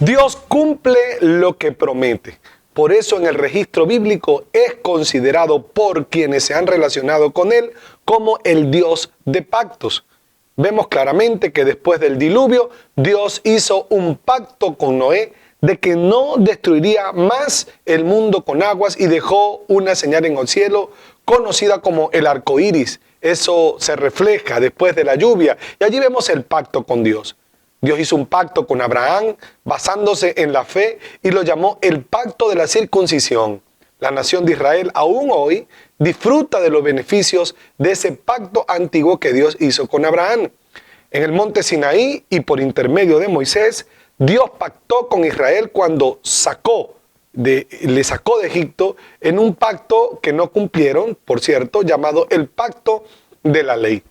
Dios cumple lo que promete. Por eso en el registro bíblico es considerado por quienes se han relacionado con él como el Dios de pactos. Vemos claramente que después del diluvio, Dios hizo un pacto con Noé de que no destruiría más el mundo con aguas y dejó una señal en el cielo conocida como el arco iris. Eso se refleja después de la lluvia y allí vemos el pacto con Dios. Dios hizo un pacto con Abraham basándose en la fe y lo llamó el pacto de la circuncisión. La nación de Israel aún hoy disfruta de los beneficios de ese pacto antiguo que Dios hizo con Abraham. En el monte Sinaí y por intermedio de Moisés, Dios pactó con Israel cuando le sacó de Egipto en un pacto que no cumplieron, por cierto, llamado el pacto de la ley.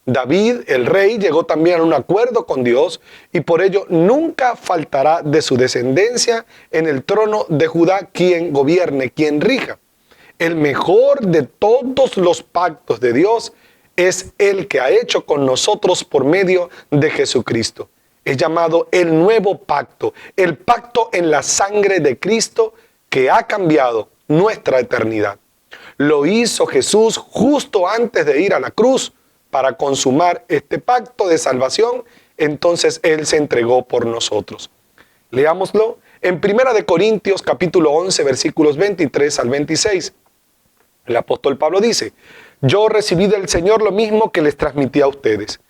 David, el rey, llegó también a un acuerdo con Dios y por ello nunca faltará de su descendencia en el trono de Judá quien gobierne, quien rija. El mejor de todos los pactos de Dios es el que ha hecho con nosotros por medio de Jesucristo. Es llamado el nuevo pacto, el pacto en la sangre de Cristo que ha cambiado nuestra eternidad. Lo hizo Jesús justo antes de ir a la cruz para consumar este pacto de salvación. Entonces Él se entregó por nosotros. Leámoslo en 1 Corintios capítulo 11 versículos 23 al 26. El apóstol Pablo dice: yo recibí del Señor lo mismo que les transmití a ustedes,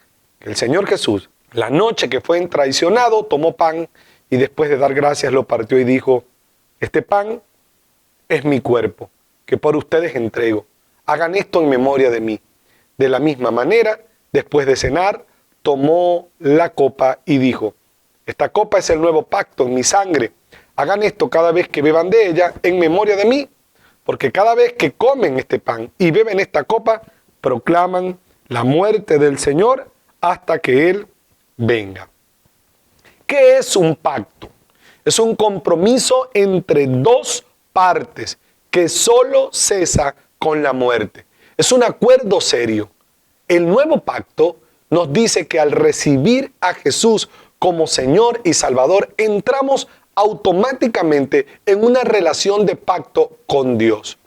que el Señor Jesús, la noche que fue traicionado, tomó pan y después de dar gracias lo partió y dijo: este pan es mi cuerpo, que por ustedes entrego. Hagan esto en memoria de mí. De la misma manera, después de cenar, tomó la copa y dijo: esta copa es el nuevo pacto en mi sangre. Hagan esto cada vez que beban de ella en memoria de mí, porque cada vez que comen este pan y beben esta copa, proclaman la muerte del Señor hasta que Él venga. ¿Qué es un pacto? Es un compromiso entre dos partes que solo cesa con la muerte. Es un acuerdo serio. El nuevo pacto nos dice que al recibir a Jesús como Señor y Salvador, entramos automáticamente en una relación de pacto con Dios.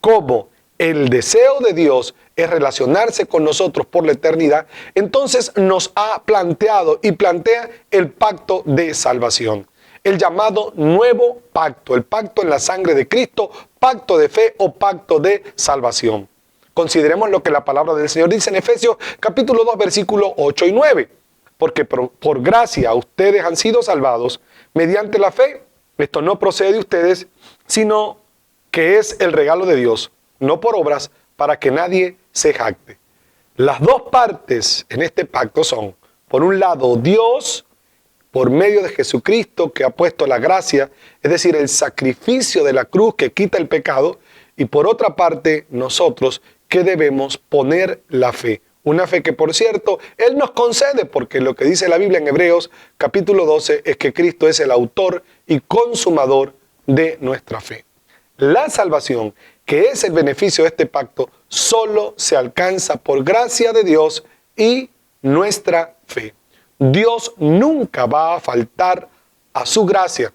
Como el deseo de Dios es relacionarse con nosotros por la eternidad, entonces nos ha planteado y plantea el pacto de salvación. El llamado nuevo pacto, el pacto en la sangre de Cristo, pacto de fe o pacto de salvación. Consideremos lo que la palabra del Señor dice en Efesios capítulo 2 versículos 8 y 9. Porque por gracia ustedes han sido salvados mediante la fe. Esto no procede de ustedes, sino que es el regalo de Dios, no por obras, para que nadie se jacte. Las dos partes en este pacto son, por un lado, Dios, por medio de Jesucristo, que ha puesto la gracia, es decir, el sacrificio de la cruz que quita el pecado, y por otra parte, nosotros, que debemos poner la fe. Una fe que, por cierto, Él nos concede, porque lo que dice la Biblia en Hebreos capítulo 12 es que Cristo es el autor y consumador de nuestra fe. La salvación, que es el beneficio de este pacto, solo se alcanza por gracia de Dios y nuestra fe. Dios nunca va a faltar a su gracia,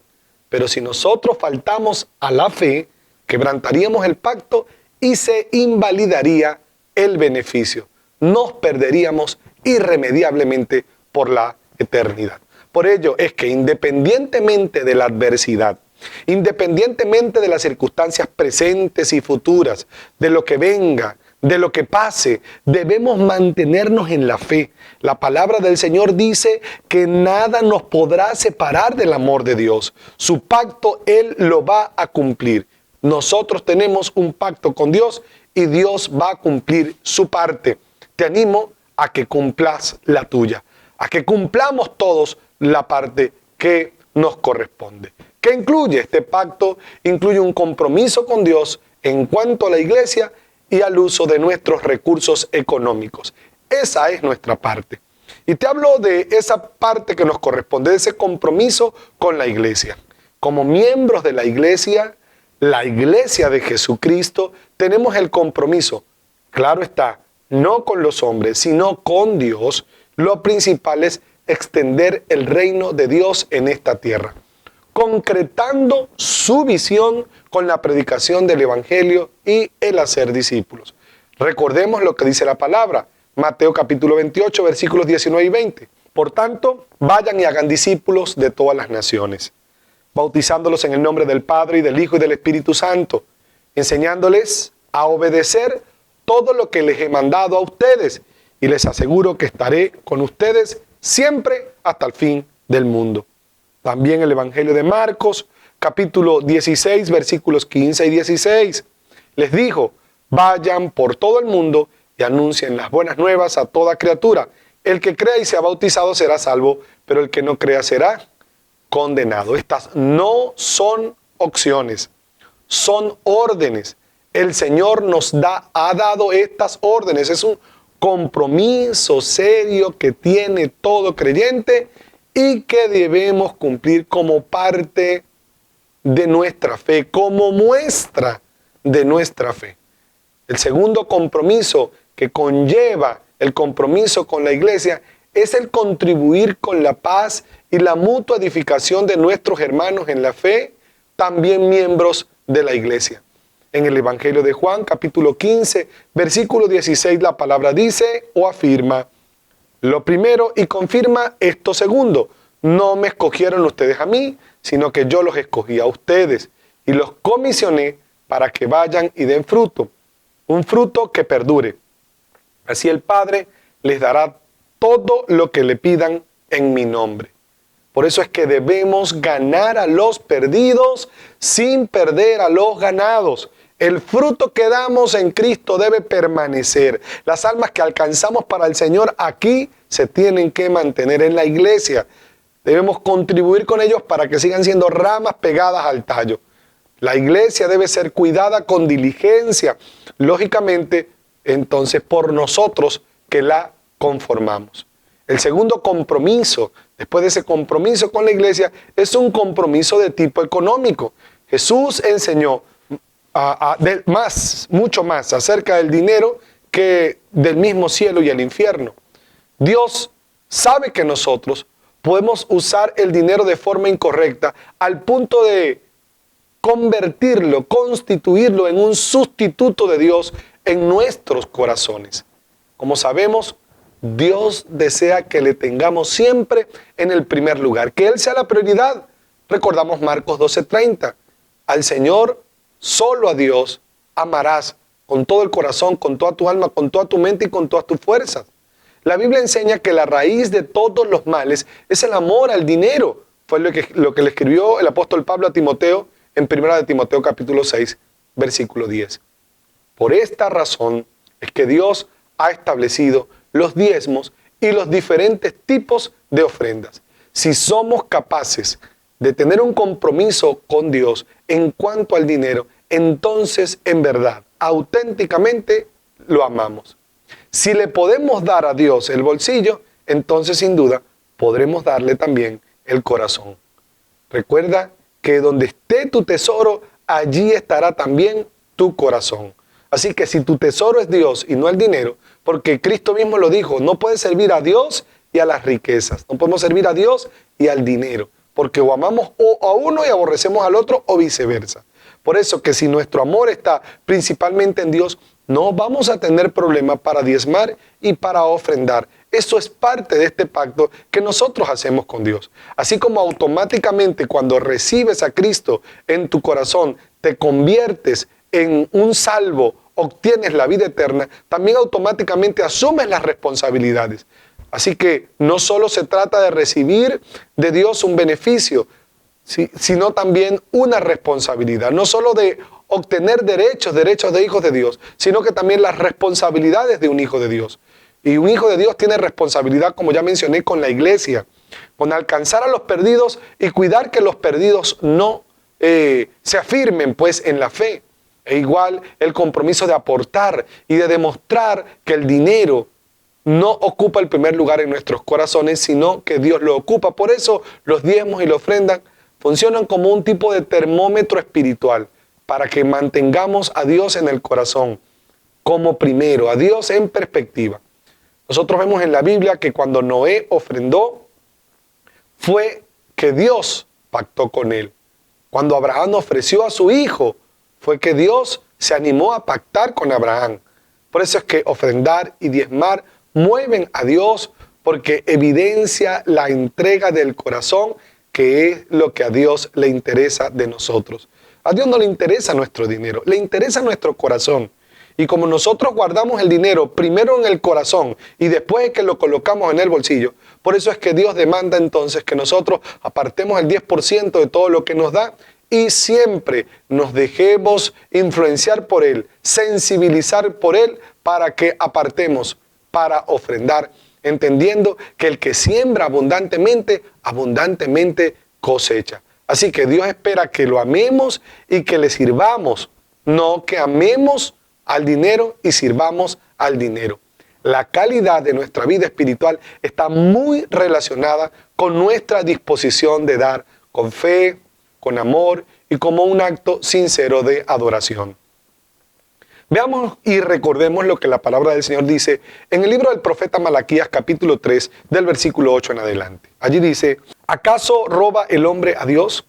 pero si nosotros faltamos a la fe, quebrantaríamos el pacto y se invalidaría el beneficio. Nos perderíamos irremediablemente por la eternidad. Por ello es que independientemente de la adversidad, independientemente de las circunstancias presentes y futuras, de lo que venga, de lo que pase, debemos mantenernos en la fe. La palabra del Señor dice que nada nos podrá separar del amor de Dios. Su pacto Él lo va a cumplir. Nosotros tenemos un pacto con Dios y Dios va a cumplir su parte. Te animo a que cumplas la tuya, a que cumplamos todos la parte que nos corresponde. ¿Qué incluye este pacto? Incluye un compromiso con Dios en cuanto a la iglesia y al uso de nuestros recursos económicos. Esa es nuestra parte. Y te hablo de esa parte que nos corresponde, de ese compromiso con la iglesia. Como miembros de la iglesia de Jesucristo, tenemos el compromiso, claro está, no con los hombres, sino con Dios. Lo principal es extender el reino de Dios en esta tierra. concretando su visión con la predicación del Evangelio y el hacer discípulos. Recordemos lo que dice la palabra, Mateo capítulo 28, versículos 19 y 20. Por tanto, vayan y hagan discípulos de todas las naciones, bautizándolos en el nombre del Padre y del Hijo y del Espíritu Santo, enseñándoles a obedecer todo lo que les he mandado a ustedes, y les aseguro que estaré con ustedes siempre hasta el fin del mundo. También el Evangelio de Marcos, capítulo 16, versículos 15 y 16, les dijo: vayan por todo el mundo y anuncien las buenas nuevas a toda criatura. El que crea y sea bautizado será salvo, pero el que no crea será condenado. Estas no son opciones, son órdenes. El Señor nos ha dado estas órdenes. Es un compromiso serio que tiene todo creyente y que debemos cumplir como parte de nuestra fe, como muestra de nuestra fe. El segundo compromiso que conlleva el compromiso con la iglesia es el contribuir con la paz y la mutua edificación de nuestros hermanos en la fe, también miembros de la iglesia. En el Evangelio de Juan, capítulo 15, versículo 16, la palabra dice o afirma lo primero y confirma esto segundo: no me escogieron ustedes a mí, sino que yo los escogí a ustedes y los comisioné para que vayan y den fruto, un fruto que perdure. Así el Padre les dará todo lo que le pidan en mi nombre. Por eso es que debemos ganar a los perdidos sin perder a los ganados. El fruto que damos en Cristo debe permanecer. Las almas que alcanzamos para el Señor aquí se tienen que mantener en la iglesia. Debemos contribuir con ellos para que sigan siendo ramas pegadas al tallo. La iglesia debe ser cuidada con diligencia, lógicamente, entonces por nosotros que la conformamos. El segundo compromiso, después de ese compromiso con la iglesia, es un compromiso de tipo económico. Jesús enseñó mucho más acerca del dinero que del mismo cielo y el infierno. Dios sabe que nosotros podemos usar el dinero de forma incorrecta al punto de convertirlo, constituirlo en un sustituto de Dios en nuestros corazones. Como sabemos, Dios desea que le tengamos siempre en el primer lugar, que Él sea la prioridad. Recordamos Marcos 12:30. Al Señor, solo a Dios, amarás con todo el corazón, con toda tu alma, con toda tu mente y con todas tus fuerzas. La Biblia enseña que la raíz de todos los males es el amor al dinero. Fue lo que le escribió el apóstol Pablo a Timoteo en 1 de Timoteo capítulo 6, versículo 10. Por esta razón es que Dios ha establecido los diezmos y los diferentes tipos de ofrendas. Si somos capaces de tener un compromiso con Dios en cuanto al dinero, entonces en verdad, auténticamente lo amamos. Si le podemos dar a Dios el bolsillo, entonces sin duda podremos darle también el corazón. Recuerda que donde esté tu tesoro, allí estará también tu corazón. Así que si tu tesoro es Dios y no el dinero, porque Cristo mismo lo dijo, no puedes servir a Dios y a las riquezas. No podemos servir a Dios y al dinero, porque o amamos a uno y aborrecemos al otro o viceversa. Por eso que si nuestro amor está principalmente en Dios, no vamos a tener problema para diezmar y para ofrendar. Eso es parte de este pacto que nosotros hacemos con Dios. Así como automáticamente cuando recibes a Cristo en tu corazón, te conviertes en un salvo, obtienes la vida eterna, también automáticamente asumes las responsabilidades. Así que no solo se trata de recibir de Dios un beneficio, sino también una responsabilidad. No solo de obtener derechos de hijos de Dios, sino que también las responsabilidades de un hijo de Dios. Y un hijo de Dios tiene responsabilidad, como ya mencioné, con la iglesia, con alcanzar a los perdidos y cuidar que los perdidos no se afirmen pues en la fe. E igual el compromiso de aportar y de demostrar que el dinero no ocupa el primer lugar en nuestros corazones, sino que Dios lo ocupa. Por eso los diezmos y la ofrenda funcionan como un tipo de termómetro espiritual para que mantengamos a Dios en el corazón como primero, a Dios en perspectiva. Nosotros vemos en la Biblia que cuando Noé ofrendó, fue que Dios pactó con él. Cuando Abraham ofreció a su hijo, fue que Dios se animó a pactar con Abraham. Por eso es que ofrendar y diezmar mueven a Dios, porque evidencia la entrega del corazón, que es lo que a Dios le interesa de nosotros. A Dios no le interesa nuestro dinero, le interesa nuestro corazón. Y como nosotros guardamos el dinero primero en el corazón y después que lo colocamos en el bolsillo, por eso es que Dios demanda entonces que nosotros apartemos el 10% de todo lo que nos da y siempre nos dejemos influenciar por Él, sensibilizar por Él para que apartemos para ofrendar, entendiendo que el que siembra abundantemente, abundantemente cosecha. Así que Dios espera que lo amemos y que le sirvamos, no que amemos al dinero y sirvamos al dinero. La calidad de nuestra vida espiritual está muy relacionada con nuestra disposición de dar con fe, con amor y como un acto sincero de adoración. Veamos y recordemos lo que la palabra del Señor dice en el libro del profeta Malaquías capítulo 3 del versículo 8 en adelante. Allí dice: ¿acaso roba el hombre a Dios?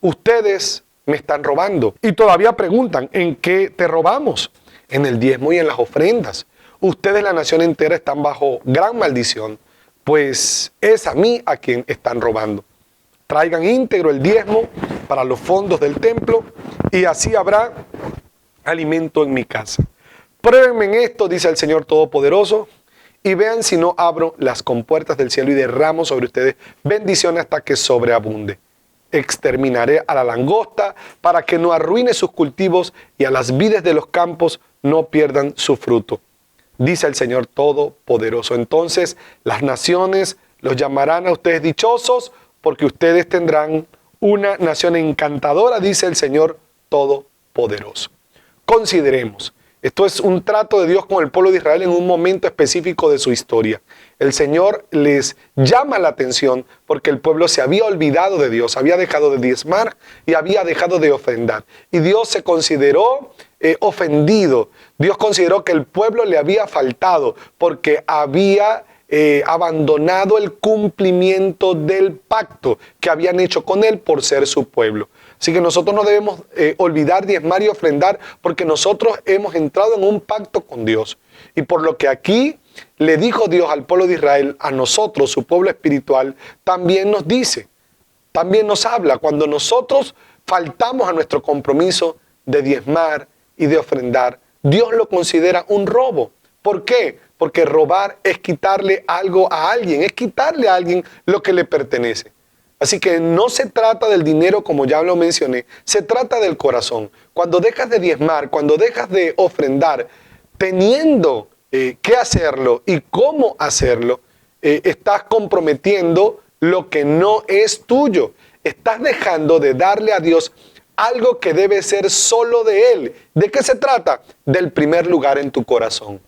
Ustedes me están robando. Y todavía preguntan, ¿en qué te robamos? En el diezmo y en las ofrendas. Ustedes, la nación entera, están bajo gran maldición, pues es a mí a quien están robando. Traigan íntegro el diezmo para los fondos del templo y así habrá alimento en mi casa. Pruébenme en esto, dice el Señor Todopoderoso, y vean si no abro las compuertas del cielo y derramo sobre ustedes bendición hasta que sobreabunde. Exterminaré a la langosta para que no arruine sus cultivos y a las vides de los campos no pierdan su fruto, dice el Señor Todopoderoso. Entonces las naciones los llamarán a ustedes dichosos, porque ustedes tendrán una nación encantadora, dice el Señor Todopoderoso. Consideremos, esto es un trato de Dios con el pueblo de Israel en un momento específico de su historia. El Señor les llama la atención porque el pueblo se había olvidado de Dios, había dejado de diezmar y había dejado de ofrendar. Y Dios se consideró ofendido. Dios consideró que el pueblo le había faltado porque había abandonado el cumplimiento del pacto que habían hecho con él por ser su pueblo. Así que nosotros no debemos olvidar diezmar y ofrendar, porque nosotros hemos entrado en un pacto con Dios. Y por lo que aquí le dijo Dios al pueblo de Israel, a nosotros, su pueblo espiritual, también nos dice, también nos habla cuando nosotros faltamos a nuestro compromiso de diezmar y de ofrendar. Dios lo considera un robo. ¿Por qué? Porque robar es quitarle algo a alguien, es quitarle a alguien lo que le pertenece. Así que no se trata del dinero, como ya lo mencioné, se trata del corazón. Cuando dejas de diezmar, cuando dejas de ofrendar, teniendo que hacerlo y cómo hacerlo, estás comprometiendo lo que no es tuyo. Estás dejando de darle a Dios algo que debe ser solo de Él. ¿De qué se trata? Del primer lugar en tu corazón.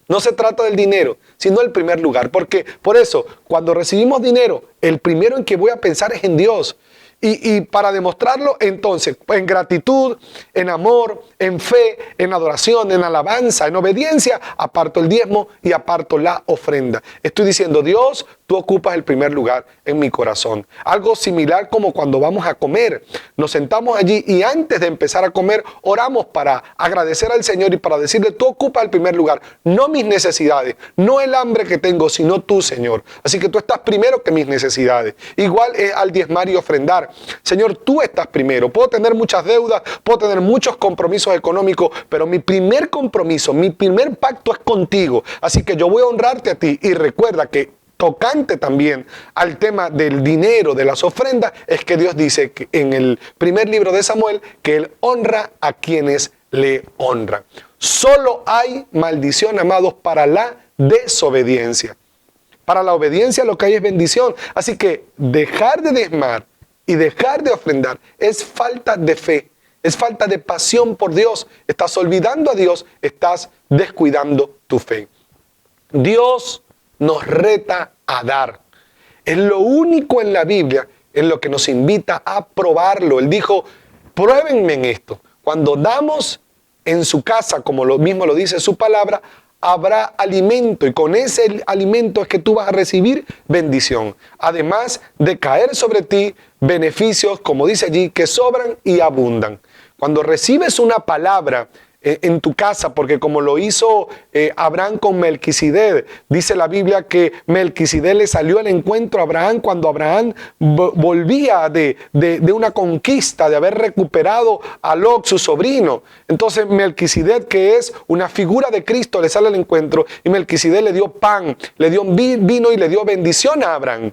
No se trata del dinero, sino del primer lugar. Porque por eso, cuando recibimos dinero, el primero en que voy a pensar es en Dios. Y para demostrarlo, entonces, en gratitud, en amor, en fe, en adoración, en alabanza, en obediencia, aparto el diezmo y aparto la ofrenda. Estoy diciendo, Dios, tú ocupas el primer lugar en mi corazón. Algo similar como cuando vamos a comer. Nos sentamos allí y antes de empezar a comer, oramos para agradecer al Señor y para decirle, tú ocupas el primer lugar. No mis necesidades, no el hambre que tengo, sino tú, Señor. Así que tú estás primero que mis necesidades. Igual es al diezmar y ofrendar. Señor, tú estás primero. Puedo tener muchas deudas, puedo tener muchos compromisos económicos, pero mi primer compromiso, mi primer pacto es contigo. Así que yo voy a honrarte a ti. Y recuerda que tocante también al tema del dinero, de las ofrendas, es que Dios dice que en el primer libro de Samuel que Él honra a quienes le honran. Solo hay maldición, amados, para la desobediencia. Para la obediencia lo que hay es bendición. Así que dejar de diezmar y dejar de ofrendar es falta de fe, es falta de pasión por Dios. Estás olvidando a Dios, estás descuidando tu fe. Dios nos reta a dar. Es lo único en la Biblia en lo que nos invita a probarlo. Él dijo, pruébenme en esto. Cuando damos en su casa, como lo mismo lo dice su palabra, habrá alimento y con ese alimento es que tú vas a recibir bendición. Además de caer sobre ti beneficios, como dice allí, que sobran y abundan. Cuando recibes una palabra en tu casa, porque como lo hizo Abraham con Melquisedec, dice la Biblia que Melquisedec le salió al encuentro a Abraham cuando Abraham volvía de una conquista, de haber recuperado a Lot, su sobrino. Entonces Melquisedec, que es una figura de Cristo, le sale al encuentro y Melquisedec le dio pan, le dio vino y le dio bendición a Abraham.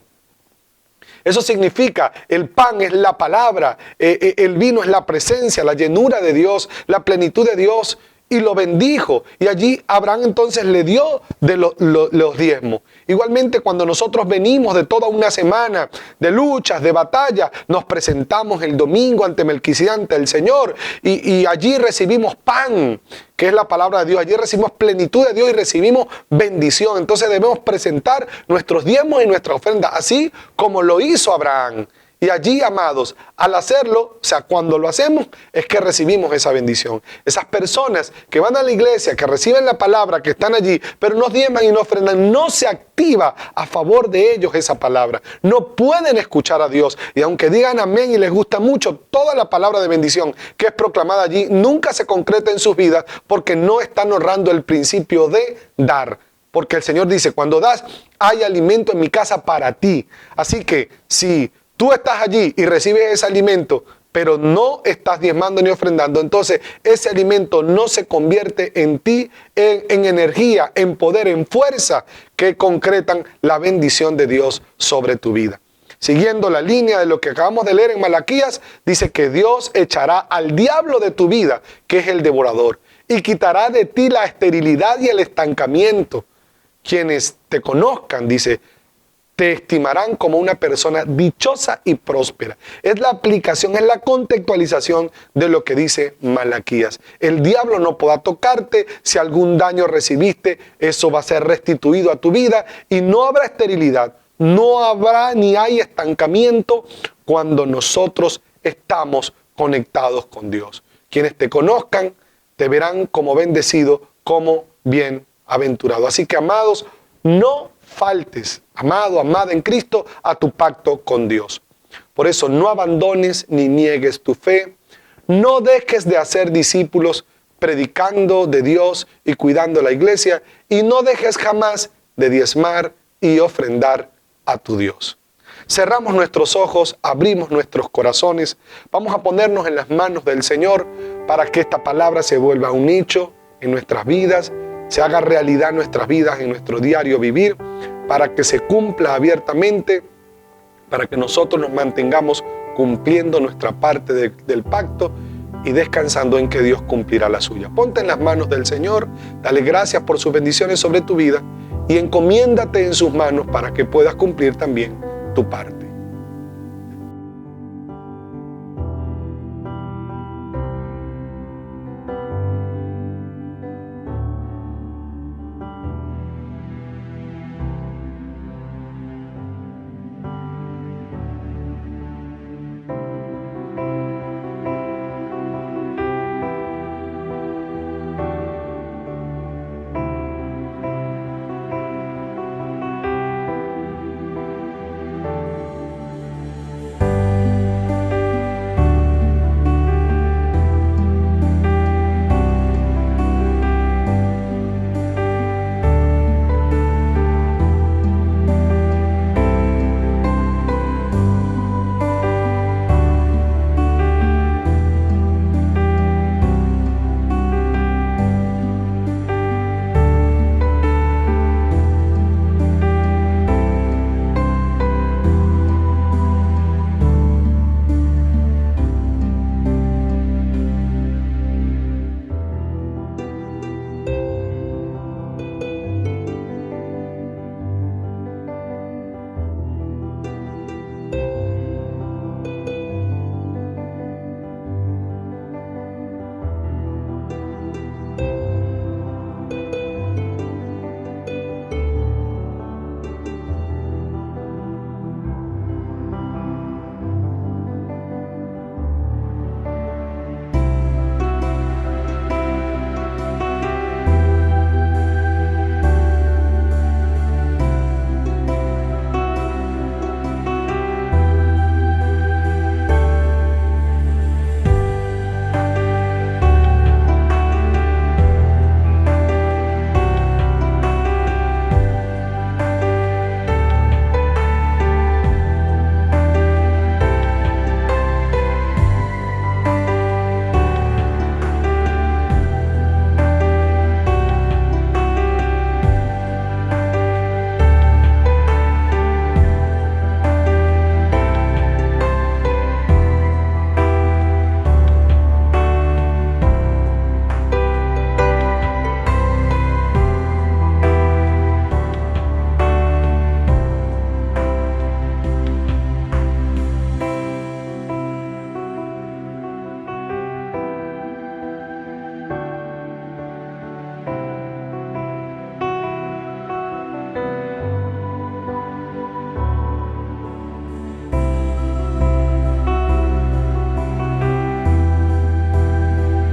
Eso significa, el pan es la palabra, el vino es la presencia, la llenura de Dios, la plenitud de Dios, y lo bendijo. Y allí Abraham entonces le dio de los diezmos. Igualmente, cuando nosotros venimos de toda una semana de luchas, de batalla, nos presentamos el domingo ante Melquisedec, ante el Señor, y allí recibimos pan, que es la palabra de Dios. Allí recibimos plenitud de Dios y recibimos bendición. Entonces debemos presentar nuestros diezmos y nuestra ofrenda, así como lo hizo Abraham. Y allí, amados, al hacerlo, o sea, cuando lo hacemos, es que recibimos esa bendición. Esas personas que van a la iglesia, que reciben la palabra, que están allí, pero no diezman y no ofrendan, no se activa a favor de ellos esa palabra. No pueden escuchar a Dios. Y aunque digan amén y les gusta mucho, toda la palabra de bendición que es proclamada allí, nunca se concreta en sus vidas porque no están honrando el principio de dar. Porque el Señor dice, cuando das, hay alimento en mi casa para ti. Así que si tú estás allí y recibes ese alimento, pero no estás diezmando ni ofrendando, entonces ese alimento no se convierte en ti en energía, en poder, en fuerza que concretan la bendición de Dios sobre tu vida. Siguiendo la línea de lo que acabamos de leer en Malaquías, dice que Dios echará al diablo de tu vida, que es el devorador, y quitará de ti la esterilidad y el estancamiento. Quienes te conozcan, dice, te estimarán como una persona dichosa y próspera. Es la aplicación, es la contextualización de lo que dice Malaquías. El diablo no podrá tocarte. Si algún daño recibiste, eso va a ser restituido a tu vida y no habrá esterilidad, no habrá ni hay estancamiento cuando nosotros estamos conectados con Dios. Quienes te conozcan te verán como bendecido, como bienaventurado. Así que, amados, no faltes, amado, amada en Cristo, a tu pacto con Dios. Por eso no abandones ni niegues tu fe. No dejes de hacer discípulos predicando de Dios y cuidando la iglesia. Y no dejes jamás de diezmar y ofrendar a tu Dios. Cerramos nuestros ojos, abrimos nuestros corazones. Vamos a ponernos en las manos del Señor para que esta palabra se vuelva un hecho en nuestras vidas, se haga realidad en nuestras vidas, en nuestro diario vivir, para que se cumpla abiertamente, para que nosotros nos mantengamos cumpliendo nuestra parte del pacto y descansando en que Dios cumplirá la suya. Ponte en las manos del Señor, dale gracias por sus bendiciones sobre tu vida y encomiéndate en sus manos para que puedas cumplir también tu parte.